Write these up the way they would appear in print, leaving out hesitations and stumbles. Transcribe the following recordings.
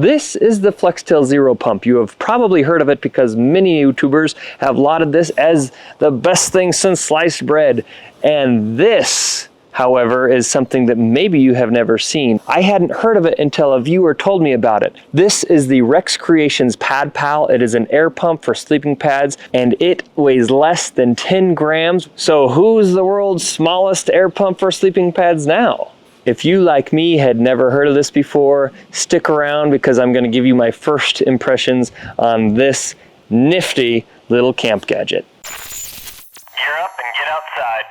This is the Flextail Zero Pump. You have probably heard of it because many YouTubers have lauded this as the best thing since sliced bread. And this, however, is something that maybe you have never seen. I hadn't heard of it until a viewer told me about it. This is the Rex Creations Pad Pal. It is an air pump for sleeping pads, and it weighs less than 10 grams. So who's the world's smallest air pump for sleeping pads now? If you, like me, had never heard of this before, stick around because I'm going to give you my first impressions on this nifty little camp gadget. Gear up and get outside.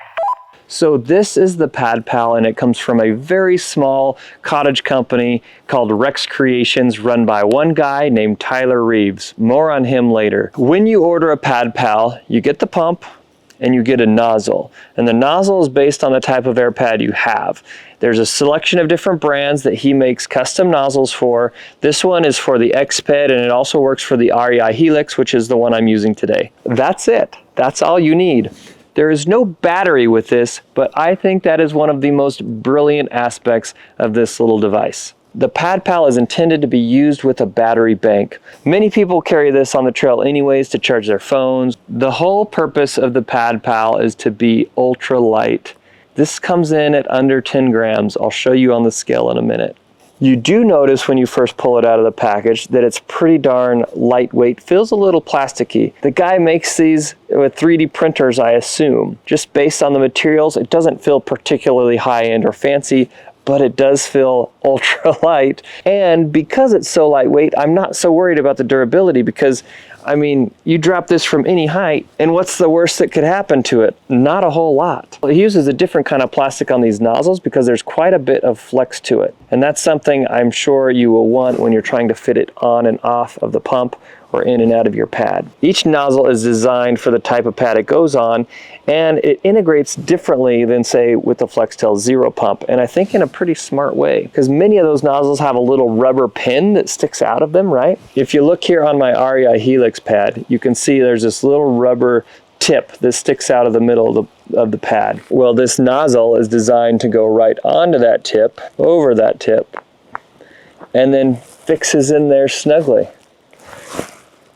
So this is the Pad Pal, and it comes from a very small cottage company called Rex Creations, run by one guy named Tyler Reeves. More on him later. When you order a Pad Pal, you get the pump and you get a nozzle. And the nozzle is based on the type of air pad you have. There's a selection of different brands that he makes custom nozzles for. This one is for the XPED, and it also works for the REI Helix, which is the one I'm using today. That's it. That's all you need. There is no battery with this, but I think that is one of the most brilliant aspects of this little device. The Pad Pal is intended to be used with a battery bank. Many people carry this on the trail anyways to charge their phones. The whole purpose of the Pad Pal is to be ultra light. This comes in at under 10 grams. I'll show you on the scale in a minute. You do notice when you first pull it out of the package that it's pretty darn lightweight, feels a little plasticky. The guy makes these with 3D printers, I assume. Just based on the materials, it doesn't feel particularly high-end or fancy, but it does feel ultra light. And because it's so lightweight, I'm not so worried about the durability because, I mean, you drop this from any height, and what's the worst that could happen to it? Not a whole lot. He uses a different kind of plastic on these nozzles because there's quite a bit of flex to it. And that's something I'm sure you will want when you're trying to fit it on and off of the pump or in and out of your pad. Each nozzle is designed for the type of pad it goes on, and it integrates differently than, say, with the Flextail Zero Pump, and I think in a pretty smart way, because many of those nozzles have a little rubber pin that sticks out of them, right? If you look here on my REI Helix pad, you can see there's this little rubber tip that sticks out of the middle of the pad. Well, this nozzle is designed to go right onto that tip, over that tip, and then fixes in there snugly.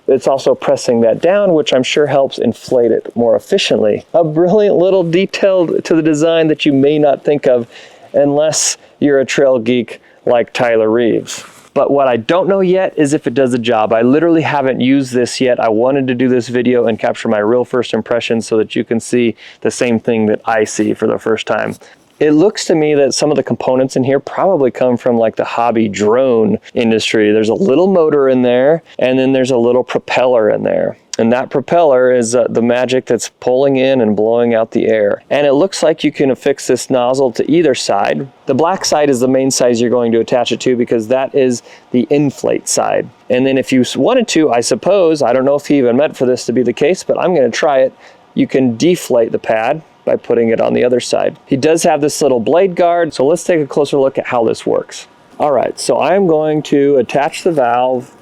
It's also pressing that down, which I'm sure helps inflate it more efficiently. A brilliant little detail to the design that you may not think of unless you're a trail geek like Tyler Reeves. But what I don't know yet is if it does the job. I literally haven't used this yet. I wanted to do this video and capture my real first impressions so that you can see the same thing that I see for the first time. It looks to me that some of the components in here probably come from like the hobby drone industry. There's a little motor in there, and then there's a little propeller in there. And that propeller is the magic that's pulling in and blowing out the air. And it looks like you can affix this nozzle to either side. The black side is the main side you're going to attach it to because that is the inflate side. And then if you wanted to, I suppose, I don't know if he even meant for this to be the case, but I'm going to try it. You can deflate the pad by putting it on the other side. He does have this little blade guard, so let's take a closer look at how this works. All right, so I'm going to attach the valve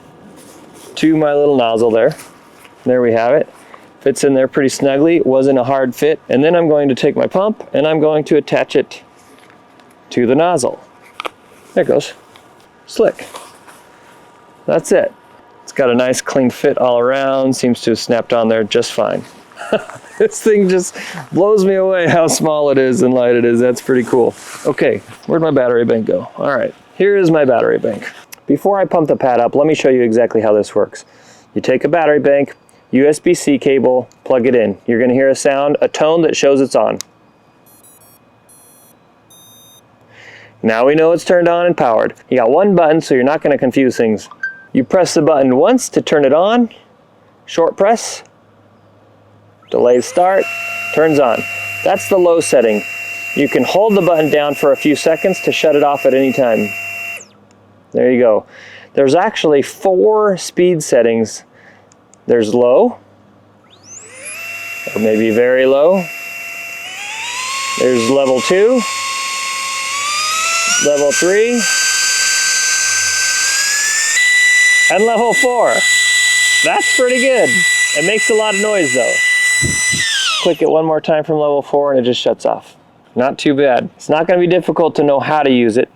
to my little nozzle there. There we have it. Fits in there pretty snugly. It wasn't a hard fit. And then I'm going to take my pump and I'm going to attach it to the nozzle. There it goes. Slick. That's it. It's got a nice clean fit all around. Seems to have snapped on there just fine. This thing just blows me away how small it is and light it is. That's pretty cool. Okay, where'd my battery bank go? All right, here is my battery bank. Before I pump the pad up, let me show you exactly how this works. You take a battery bank, USB-C cable, plug it in. You're gonna hear a sound, a tone that shows it's on. Now we know it's turned on and powered. You got one button, so you're not gonna confuse things. You press the button once to turn it on, short press, delay start, turns on. That's the low setting. You can hold the button down for a few seconds to shut it off at any time. There you go. There's actually 4 speed settings. There's low, or maybe very low. There's level 2, level 3, and level 4. That's pretty good. It makes a lot of noise though. Click it one more time from level 4 and it just shuts off. Not too bad. It's not going to be difficult to know how to use it.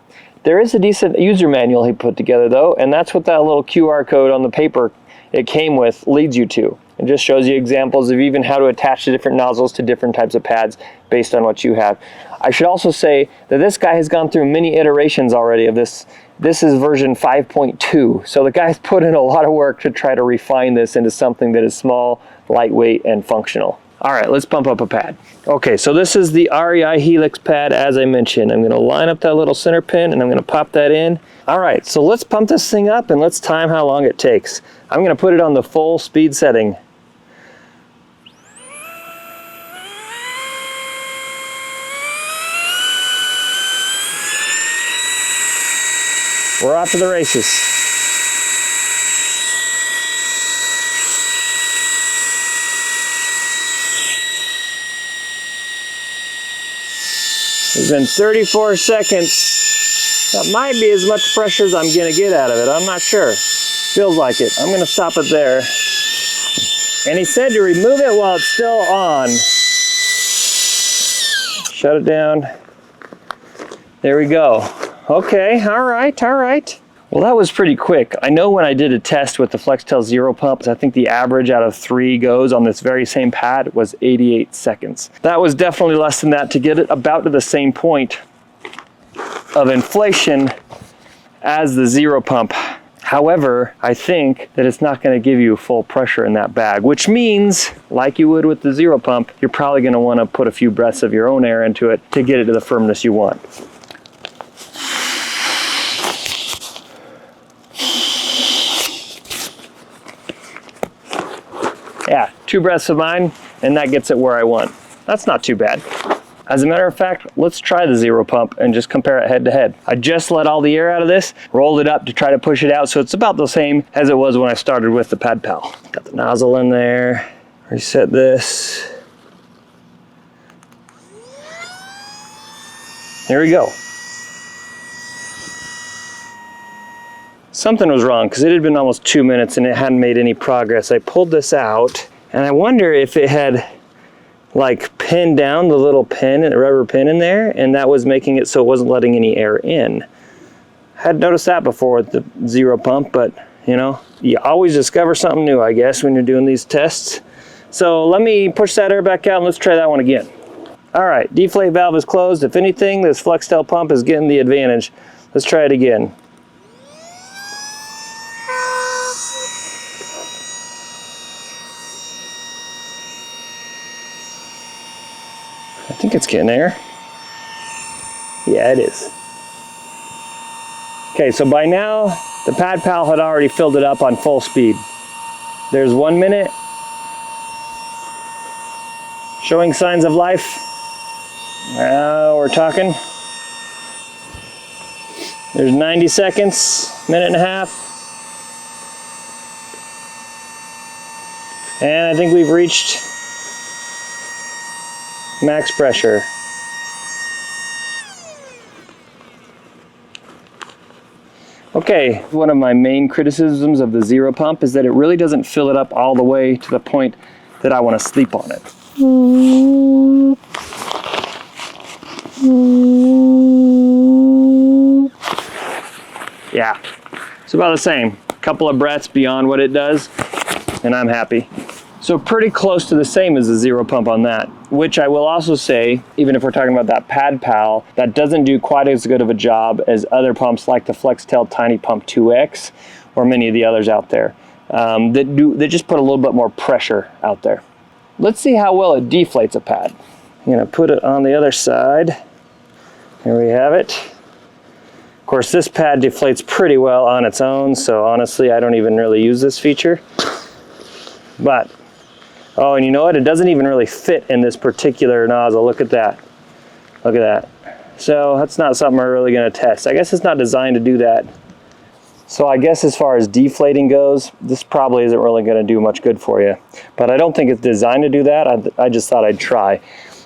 There is a decent user manual he put together though, and that's what that little QR code on the paper it came with leads you to. It just shows you examples of even how to attach the different nozzles to different types of pads based on what you have. I should also say that this guy has gone through many iterations already of this. This is version 5.2, so the guy's put in a lot of work to try to refine this into something that is small, lightweight, and functional. All right, let's pump up a pad. Okay, so this is the REI Helix pad as I mentioned. I'm gonna line up that little center pin and I'm gonna pop that in. All right, so let's pump this thing up and let's time how long it takes. I'm gonna put it on the full speed setting. We're off to the races. It's been 34 seconds. That might be as much pressure as I'm gonna get out of it. I'm not sure. Feels like it. I'm gonna stop it there. And he said to remove it while it's still on. Shut it down. There we go. Okay, all right. Well, that was pretty quick. I know when I did a test with the Flextail Zero Pump, I think the average out of 3 goes on this very same pad was 88 seconds. That was definitely less than that to get it about to the same point of inflation as the Zero Pump. However, I think that it's not going to give you full pressure in that bag, which means, like you would with the Zero Pump, you're probably going to want to put a few breaths of your own air into it to get it to the firmness you want. Yeah, 2 breaths of mine, and that gets it where I want. That's not too bad. As a matter of fact, let's try the Zero Pump and just compare it head to head. I just let all the air out of this, rolled it up to try to push it out, so it's about the same as it was when I started with the Pad Pal. Got the nozzle in there, reset this. There we go. Something was wrong because it had been almost 2 minutes and it hadn't made any progress. I pulled this out and I wonder if it had like pinned down the little pin, the rubber pin in there, and that was making it so it wasn't letting any air in. I hadn't noticed that before with the Zero Pump, but you know, you always discover something new, I guess, when you're doing these tests. So let me push that air back out and let's try that one again. All right, deflate valve is closed. If anything, this Flextail pump is getting the advantage. Let's try it again. I think it's getting air. Yeah, it is. Okay, so by now, the Pad Pal had already filled it up on full speed. There's 1 minute. Showing signs of life. Now we're talking. There's 90 seconds, minute and a half. And I think we've reached max pressure. Okay, one of my main criticisms of the Zero Pump is that it really doesn't fill it up all the way to the point that I want to sleep on it. Yeah, it's about the same. A couple of breaths beyond what it does, and I'm happy. So pretty close to the same as the Zero Pump on that, which I will also say, even if we're talking about that Pad Pal, that doesn't do quite as good of a job as other pumps like the Flextail Tiny Pump 2X or many of the others out there that just put a little bit more pressure out there. Let's see how well it deflates a pad. I'm gonna put it on the other side. Here we have it. Of course, this pad deflates pretty well on its own, so honestly, I don't even really use this feature. But oh, and you know what? It doesn't even really fit in this particular nozzle. Look at that. Look at that. So that's not something we're really going to test. I guess it's not designed to do that. So I guess as far as deflating goes, this probably isn't really going to do much good for you. But I don't think it's designed to do that. I just thought I'd try.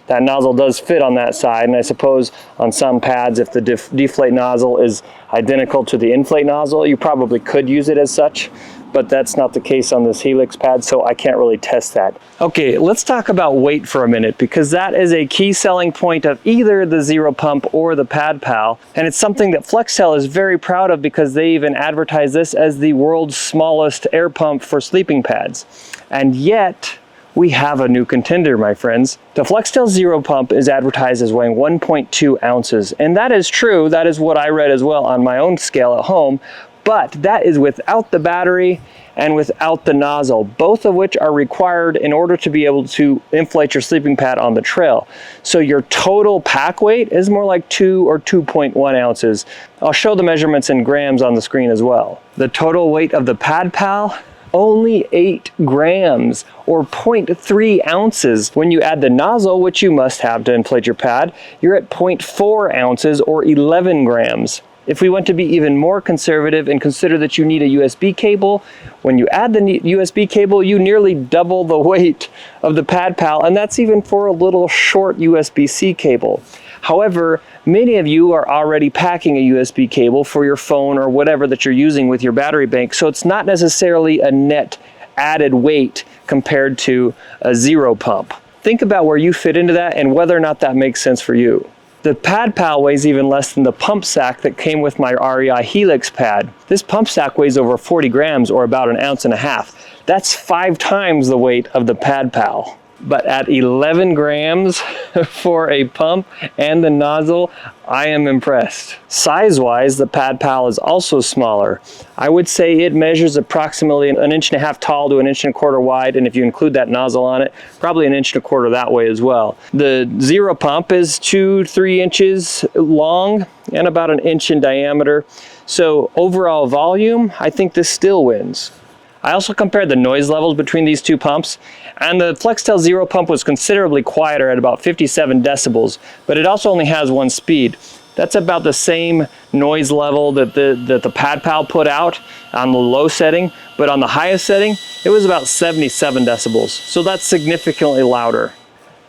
That nozzle does fit on that side, and I suppose on some pads, if the deflate nozzle is identical to the inflate nozzle, you probably could use it as such. but that's not the case on this Helix pad, so I can't really test that. Okay, let's talk about weight for a minute, because that is a key selling point of either the Zero Pump or the Pad Pal, and it's something that Flextail is very proud of because they even advertise this as the world's smallest air pump for sleeping pads. And yet, we have a new contender, my friends. The Flextail Zero Pump is advertised as weighing 1.2 ounces, and that is true. That is what I read as well on my own scale at home, but that is without the battery and without the nozzle, both of which are required in order to be able to inflate your sleeping pad on the trail. So your total pack weight is more like 2 or 2.1 ounces. I'll show the measurements in grams on the screen as well. The total weight of the Pad Pal, only 8 grams or 0.3 ounces. When you add the nozzle, which you must have to inflate your pad, you're at 0.4 ounces or 11 grams. If we want to be even more conservative and consider that you need a USB cable, when you add the USB cable, you nearly double the weight of the Pad Pal, and that's even for a little short USB-C cable. However, many of you are already packing a USB cable for your phone or whatever that you're using with your battery bank, so it's not necessarily a net added weight compared to a Zero Pump. Think about where you fit into that and whether or not that makes sense for you. The Pad Pal weighs even less than the pump sack that came with my REI Helix pad. This pump sack weighs over 40 grams or about 1.5 ounces. That's 5 times the weight of the Pad Pal. But at 11 grams for a pump and the nozzle, I am impressed. Size-wise, the Pad Pal is also smaller. I would say it measures approximately 1.5 inches tall to 1.25 inches wide, and if you include that nozzle on it, probably 1.25 inches that way as well. The Zero Pump is 2-3 inches long and about 1 inch in diameter. So overall volume, I think this still wins. I also compared the noise levels between these two pumps, and the Flextail Zero Pump was considerably quieter at about 57 decibels, but it also only has 1 speed. That's about the same noise level that the Pad Pal put out on the low setting, but on the highest setting, it was about 77 decibels, so that's significantly louder.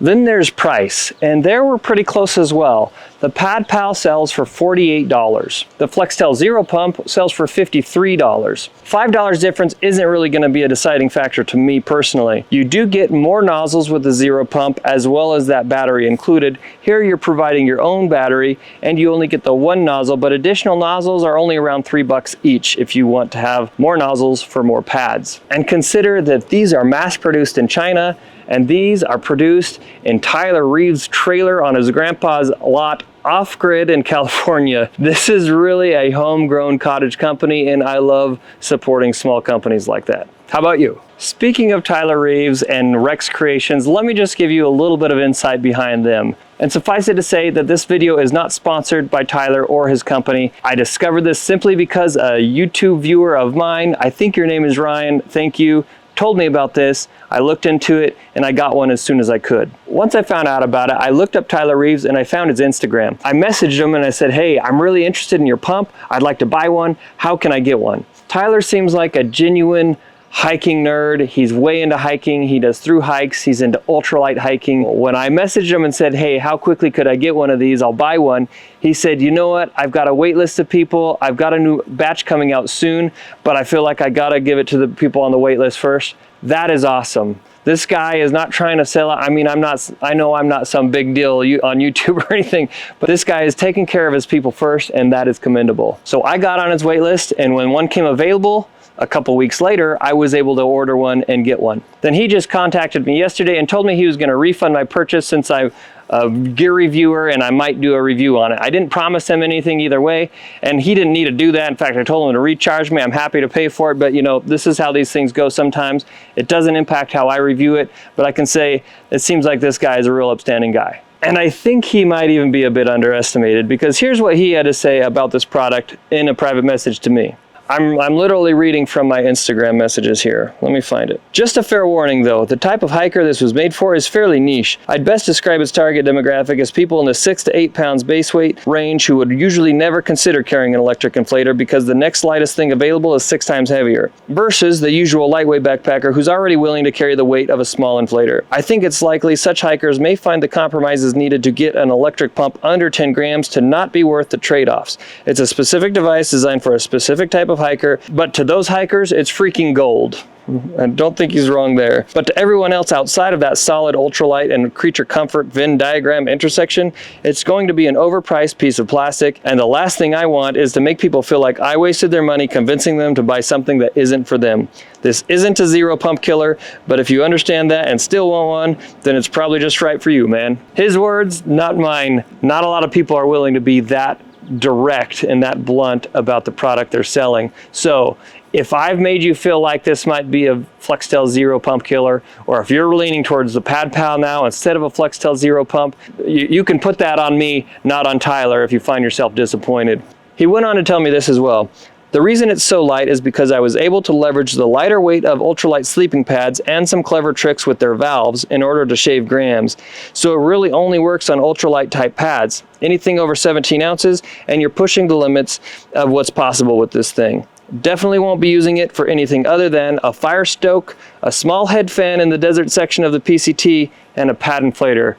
Then there's price, and there we're pretty close as well. The Pad Pal sells for $48. The Flextail Zero Pump sells for $53. $5 difference isn't really going to be a deciding factor to me personally. You do get more nozzles with the Zero Pump as well as that battery included. Here you're providing your own battery and you only get the 1 nozzle, but additional nozzles are only around $3 each if you want to have more nozzles for more pads. And consider that these are mass produced in China, and these are produced in Tyler Reeves' trailer on his grandpa's lot off-grid in California. This is really a homegrown cottage company, and I love supporting small companies like that. How about you? Speaking of Tyler Reeves and Rex Creations, let me just give you a little bit of insight behind them. And suffice it to say that this video is not sponsored by Tyler or his company. I discovered this simply because a YouTube viewer of mine, I think your name is Ryan, thank you, told me about this. I looked into it and I got one as soon as I could. Once I found out about it, I looked up Tyler Reeves and I found his Instagram. I messaged him and I said, hey, I'm really interested in your pump. I'd like to buy one. How can I get one? Tyler seems like a genuine hiking nerd. He's way into hiking. He does through hikes. He's into ultralight hiking. When I messaged him and said, hey, how quickly could I get one of these? I'll buy one. He said, you know what? I've got a wait list of people. I've got a new batch coming out soon, but I feel like I gotta give it to the people on the wait list first. That is awesome. This guy is not trying to sell out. I mean, I know I'm not some big deal on YouTube or anything, but this guy is taking care of his people first, and that is commendable. So I got on his wait list, and when one came available, a couple weeks later, I was able to order one and get one. Then he just contacted me yesterday and told me he was going to refund my purchase since I'm a gear reviewer and I might do a review on it. I didn't promise him anything either way, and he didn't need to do that. In fact, I told him to recharge me. I'm happy to pay for it, but you know, this is how these things go sometimes. It doesn't impact how I review it, but I can say it seems like this guy is a real upstanding guy. And I think he might even be a bit underestimated, because here's what he had to say about this product in a private message to me. I'm literally reading from my Instagram messages here. Let me find it. Just a fair warning though, the type of hiker this was made for is fairly niche. I'd best describe its target demographic as people in the 6 to 8 pounds base weight range who would usually never consider carrying an electric inflator because the next lightest thing available is 6 times heavier, versus the usual lightweight backpacker who's already willing to carry the weight of a small inflator. I think it's likely such hikers may find the compromises needed to get an electric pump under 10 grams to not be worth the trade-offs. It's a specific device designed for a specific type of hiker, but to those hikers, it's freaking gold. I don't think he's wrong there. But to everyone else outside of that solid ultralight and creature comfort Venn diagram intersection, it's going to be an overpriced piece of plastic. And the last thing I want is to make people feel like I wasted their money convincing them to buy something that isn't for them. This isn't a zero pump killer, but if you understand that and still want one, then it's probably just right for you, man. His words, not mine. Not a lot of people are willing to be that direct and that blunt about the product they're selling. So if I've made you feel like this might be a Flextail Zero Pump killer, or if you're leaning towards the Pad Pal now instead of a Flextail Zero Pump, you can put that on me, not on Tyler, if you find yourself disappointed. He went on to tell me this as well. The reason it's so light is because I was able to leverage the lighter weight of ultralight sleeping pads and some clever tricks with their valves in order to shave grams. So it really only works on ultralight type pads, anything over 17 ounces, and you're pushing the limits of what's possible with this thing. Definitely won't be using it for anything other than a fire stoke, a small head fan in the desert section of the PCT, and a pad inflator.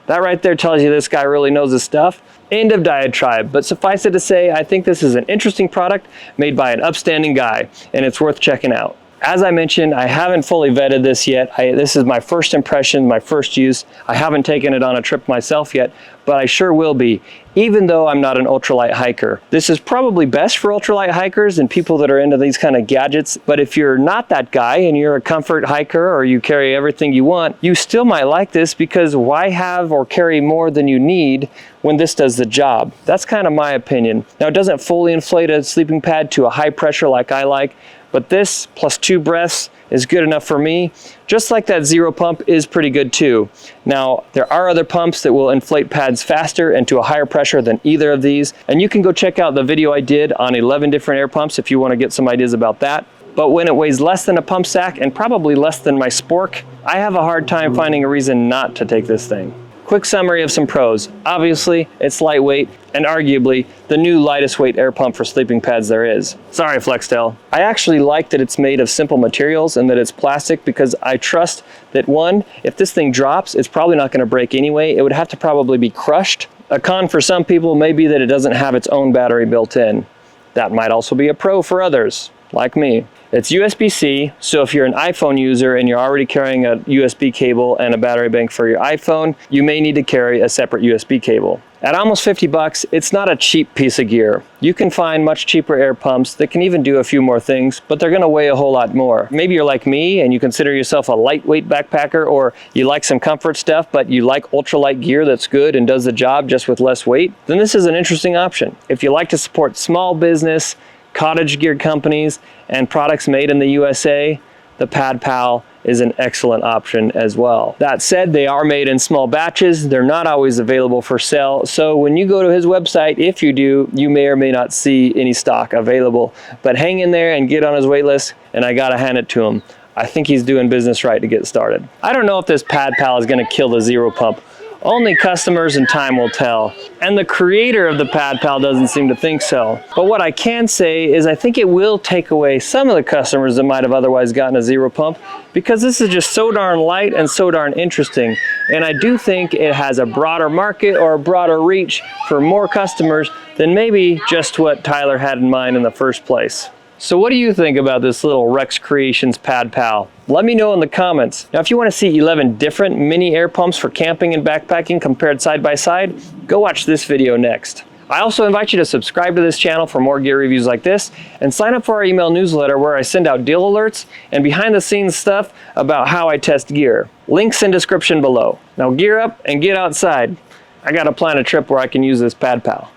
That right there tells you this guy really knows his stuff. End of diatribe, but suffice it to say, I think this is an interesting product made by an upstanding guy, and it's worth checking out. As I mentioned, I haven't fully vetted this yet. This is my first impression, my first use. I haven't taken it on a trip myself yet, but I sure will be, even though I'm not an ultralight hiker. This is probably best for ultralight hikers and people that are into these kind of gadgets, but if you're not that guy and you're a comfort hiker or you carry everything you want, you still might like this, because why have or carry more than you need when this does the job? That's kind of my opinion. Now, it doesn't fully inflate a sleeping pad to a high pressure like I like, but this plus 2 breaths is good enough for me. Just like that Zero Pump is pretty good too. Now, there are other pumps that will inflate pads faster and to a higher pressure than either of these, and you can go check out the video I did on 11 different air pumps if you want to get some ideas about that. But when it weighs less than a pump sack and probably less than my spork, I have a hard time finding a reason not to take this thing. Quick summary of some pros. Obviously, it's lightweight and arguably the new lightest weight air pump for sleeping pads there is. Sorry, Flextail. I actually like that it's made of simple materials and that it's plastic, because I trust that, one, if this thing drops, it's probably not going to break anyway. It would have to probably be crushed. A con for some people may be that it doesn't have its own battery built in. That might also be a pro for others, like me. It's USB-C, so if you're an iPhone user and you're already carrying a USB cable and a battery bank for your iPhone, you may need to carry a separate USB cable. At almost 50 bucks, it's not a cheap piece of gear. You can find much cheaper air pumps that can even do a few more things, but they're gonna weigh a whole lot more. Maybe you're like me and you consider yourself a lightweight backpacker, or you like some comfort stuff, but you like ultralight gear that's good and does the job just with less weight, then this is an interesting option. If you like to support small business, cottage gear companies, and products made in the USA, the Pad Pal is an excellent option as well. That said, they are made in small batches. They're not always available for sale. So when you go to his website, if you do, you may or may not see any stock available. But hang in there and get on his wait list, and I gotta hand it to him. I think he's doing business right to get started. I don't know if this Pad Pal is gonna kill the Zero Pump. Only customers and time will tell. And the creator of the Pad Pal doesn't seem to think so. But what I can say is I think it will take away some of the customers that might have otherwise gotten a Zero Pump, because this is just so darn light and so darn interesting. And I do think it has a broader market or a broader reach for more customers than maybe just what Tyler had in mind in the first place. So what do you think about this little Rex Creations Pad Pal? Let me know in the comments. Now, if you want to see 11 different mini air pumps for camping and backpacking compared side by side, go watch this video next. I also invite you to subscribe to this channel for more gear reviews like this, and sign up for our email newsletter where I send out deal alerts and behind the scenes stuff about how I test gear. Links in description below. Now gear up and get outside. I gotta plan a trip where I can use this Pad Pal.